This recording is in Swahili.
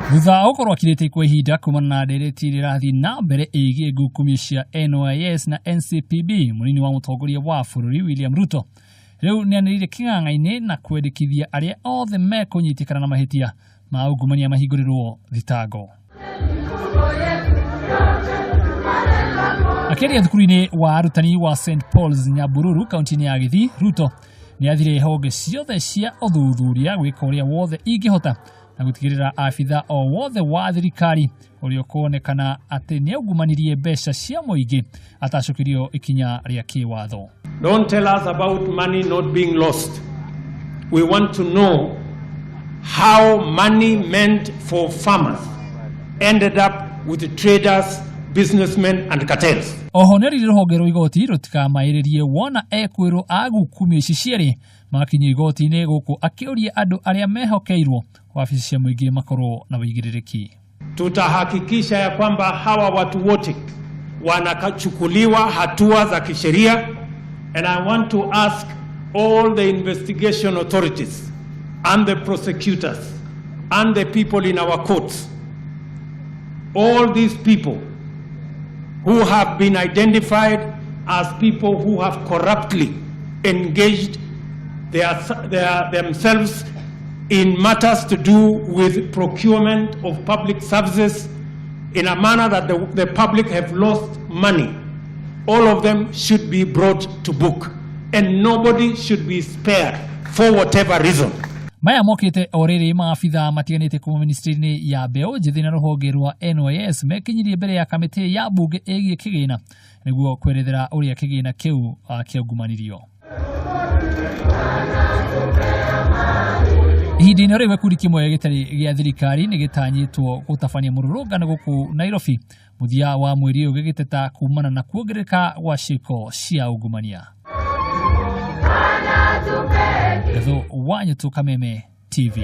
Thutha ukorwo akirite kwa ihinda kumana na ndereti rirathi na mbere igie ngukumio cia NYS na NCPB, Munini wa mutongoria wa bururi William Ruto riu nioririe king'ang'a-ini na kwendekithia aria othe makunyitikana na mahitia ma ungumania mahinguriro thitango. Akiaria thukuri-ini wa arutani wa St Pauls Nyabururu, kaunti-ini ya Kisii, Ruto niathire honge ciothe cia uthuthuria gwika uria wothe ingihota na gutigirira maabitha o wothe wa thirikari uria kuonekana ati ni ungumanirie mbeca cia muingi atacokirio ikinya ria kiwatho. Don't tell us about money not being lost. We want to know how money meant for farmers ended up with the traders, businessmen and cartels. Oho neri rohonge rwa igoti rutikamairirie wona ekwiro ngukumio ici cieri makinyi igoti-ini guku akiuria andu aria mehokeirwo wabici cia muingi makorwo na uigiririki. Tutahakikisha ya kwamba hawa watu wote wanachukuliwa hatua za kisheria, and I want to ask all the investigation authorities and the prosecutors and the people in our courts, all these people who have been identified as people who have corruptly engaged themselves in matters to do with procurement of public services in a manner that the public have lost money. All of them should be brought to book, and nobody should be spared for whatever reason. Maya mokite oriri maabitha matiganite kuma ministry-ini ya mbeu njithi na ruhonge rwa NYS mekinyirie mbere ya kamiti ya bunge igie kigina niguo kwerethera uria kigina kiu kia ungumanirio. Ihinda-ini riu gikundi kimwe gitari gia thirikari ni gitanyitwo gutabania mururungano guku Nairobi muthia wa mweri uyu gigiteta kumana na kuongereka gwa ciiko cia ungumania. Gatho wanyu Kameme TV.